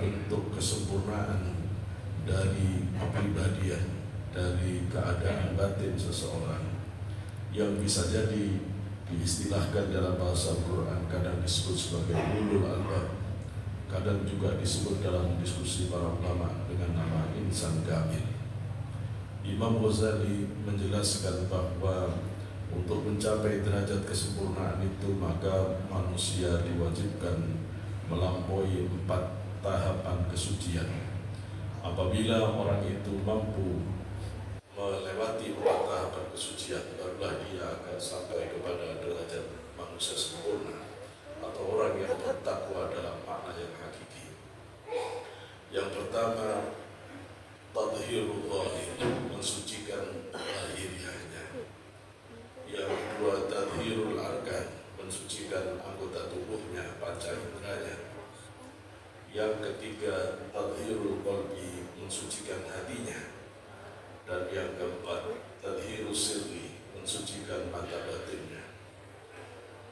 bentuk kesempurnaan dari kepribadian, dari keadaan batin seseorang, yang bisa jadi diistilahkan dalam bahasa Al-Quran kadang disebut sebagai ulul albab, kadang juga disebut dalam diskusi para ulama dengan nama insan kamil. Imam Ghazali menjelaskan bahwa untuk mencapai derajat kesempurnaan itu maka manusia diwajibkan melampaui 4 tahapan kesucian. Apabila orang itu mampu melewati 4 tahapan kesucian, barulah dia akan sampai kepada derajat manusia sempurna atau orang yang bertakwa dalam makna yang hakiki. Yang pertama, tadhirul zahir, mensucikan lahiriahnya. Yang kedua, tadhirul arkan, mensucikan anggota tubuhnya, panca inderanya. Yang ketiga, tadhirul qalbi, mensucikan hatinya. Dan yang keempat, tadhirus sirri, mensucikan mata batinnya.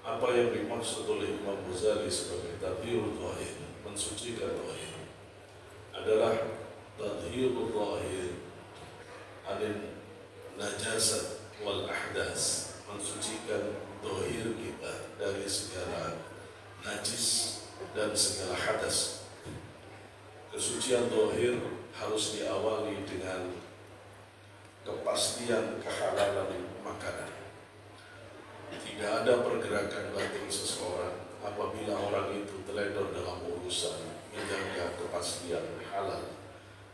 Apa yang dimaksud oleh Imam Ghazali sebagai tadhirul zahir, mensucikan zahir, adalah tadhirul zahir anil najasat wal ahdas, mensucikan zahir kita dari segala najis dan segala hadas. Kesucian zahir harus diawali dengan kepastian kehalalan makanan. Tidak ada pergerakan batin seseorang apabila orang itu teledor dalam urusan menjaga kepastian halal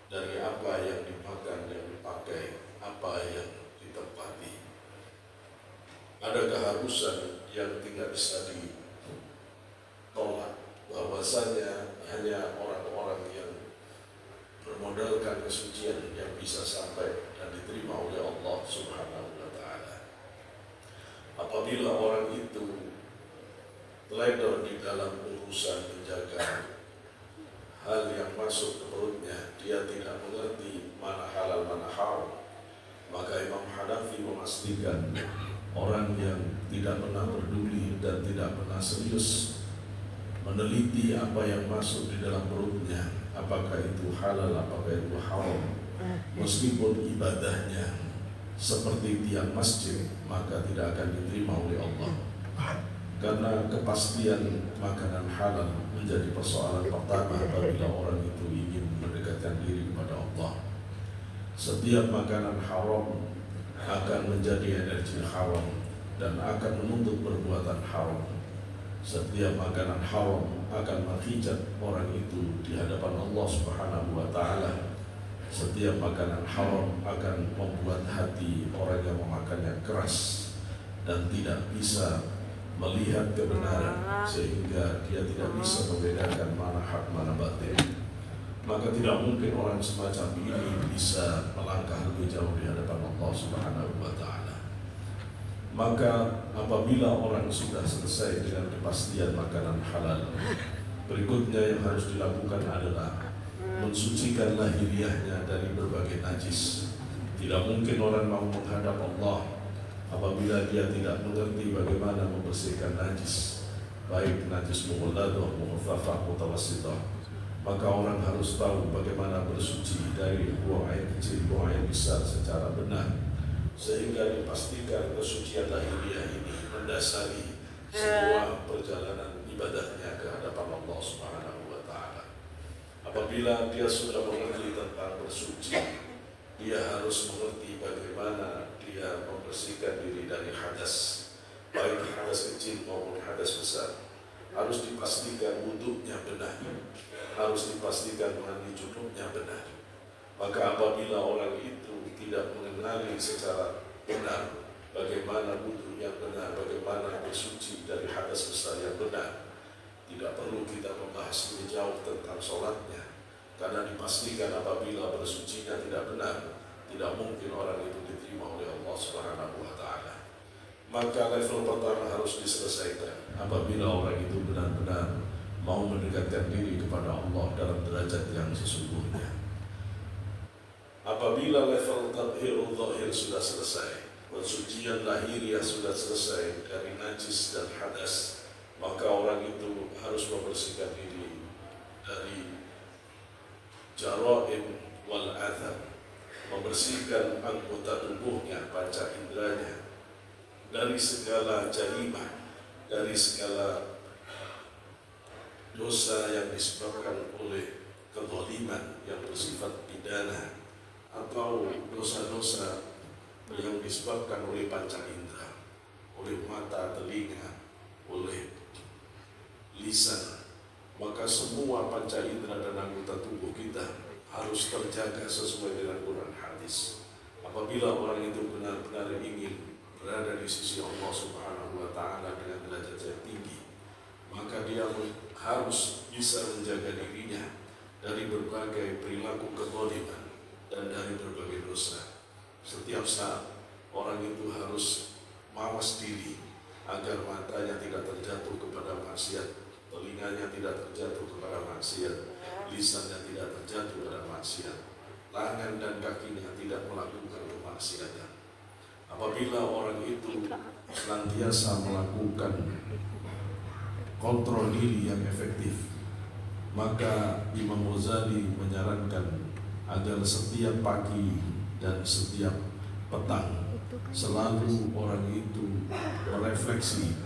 dari apa yang dimakan, yang dipakai, apa yang ditempati. Ada keharusan yang tidak bisa ditolak, bahwasanya hanya orang-orang yang bermodalkan kesucian yang bisa sampai dan diterima oleh Allah Subhanahu wa Ta'ala. Apabila orang itu teledor di dalam urusan menjaga hal yang masuk ke perutnya, dia tidak mengerti mana halal mana haram, maka Imam Hanafi memastikan orang yang tidak pernah peduli dan tidak pernah serius meneliti apa yang masuk di dalam perutnya, apakah itu halal, apakah itu haram, meskipun ibadahnya seperti tiang masjid, maka tidak akan diterima oleh Allah. Karena kepastian makanan halal menjadi persoalan pertama apabila orang itu ingin mendekatkan diri kepada Allah. Setiap makanan haram akan menjadi energi haram dan akan menuntut perbuatan haram. Setiap makanan haram akan menghijat orang itu di hadapan Allah Subhanahu wa Ta'ala. Setiap makanan haram akan membuat hati orang yang memakannya keras dan tidak bisa melihat kebenaran, sehingga dia tidak bisa membedakan mana hak mana batil. Maka tidak mungkin orang semacam ini bisa melangkah lebih jauh di hadapan Allah Subhanahu wa Ta'ala. Maka apabila orang sudah selesai dengan kepastian makanan halal, berikutnya yang harus dilakukan adalah mensucikan lahiriahnya dari berbagai najis. Tidak mungkin orang mau menghadap Allah apabila dia tidak mengerti bagaimana membersihkan najis, baik najis mughalladah, mukhaffafah, mutawassithah. Maka orang harus tahu bagaimana bersuci dari buang air kecil, buang air besar secara benar, sehingga dipastikan kesucian lahiriah ini mendasari semua perjalanan ibadahnya ke hadapan Allah Subhanahu wa Ta'ala. Apabila dia sudah mengerti tentang bersuci, dia harus mengerti bagaimana dia membersihkan diri dari hadas, baik hadas kecil maupun hadas besar. Harus dipastikan wudhunya benar, harus dipastikan mandi junubnya benar. Maka apabila orang itu tidak mengenali secara benar bagaimana wudhu yang benar, bagaimana bersuci dari hadas besar yang benar, tidak perlu kita membahas lebih jauh tentang sholatnya, karena dipastikan apabila bersucinya tidak benar, tidak mungkin orang itu diterima oleh Allah Subhanahu wa Ta'ala. Maka level pertama harus diselesaikan apabila orang itu benar-benar mau mendekatkan diri kepada Allah dalam derajat yang sesungguhnya. Apabila level tadhirul zahir sudah selesai, pensucian lahiriah sudah selesai dari najis dan hadas, maka orang itu harus membersihkan diri dari jaraim wal atham, membersihkan anggota tubuhnya, panca inderanya, dari segala jarimah, dari segala dosa yang disebabkan oleh kezaliman yang bersifat pidana, atau dosa-dosa yang disebabkan oleh panca indera, oleh mata, telinga, oleh lisan. Maka semua panca indera dan anggota tubuh kita harus terjaga sesuai dengan Quran hadis. Apabila orang itu benar-benar ingin berada di sisi Allah Subhanahu wa Ta'ala dengan derajat yang tinggi, maka dia harus bisa menjaga dirinya dari berbagai perilaku kezaliman dan dari berbagai dosa. Setiap saat orang itu harus mawas diri agar matanya tidak terjatuh kepada maksiat, telinganya tidak terjatuh kepada maksiat, lisannya tidak terjatuh kepada maksiat, tangan dan kakinya tidak melakukan kemaksiatan. Apabila orang itu senantiasa melakukan kontrol diri yang efektif, maka Imam Ghazali menyarankan agar setiap pagi dan setiap petang selalu orang itu merefleksi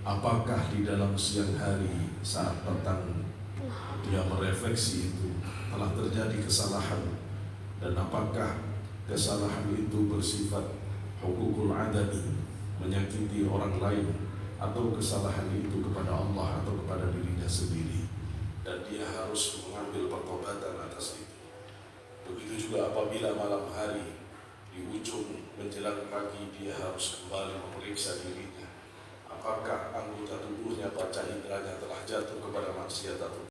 apakah di dalam siang hari saat petang dia merefleksi itu telah terjadi kesalahan, dan apakah kesalahan itu bersifat hukukul adami, menyakiti orang lain, atau kesalahan itu kepada Allah atau kepada dirinya sendiri, dan dia harus mengambil pertobatan atas itu. Begitu juga apabila malam hari di ujung menjelang pagi dia harus kembali memeriksa dirinya, apakah anggota tubuhnya, panca inderanya telah jatuh kepada maksiat atau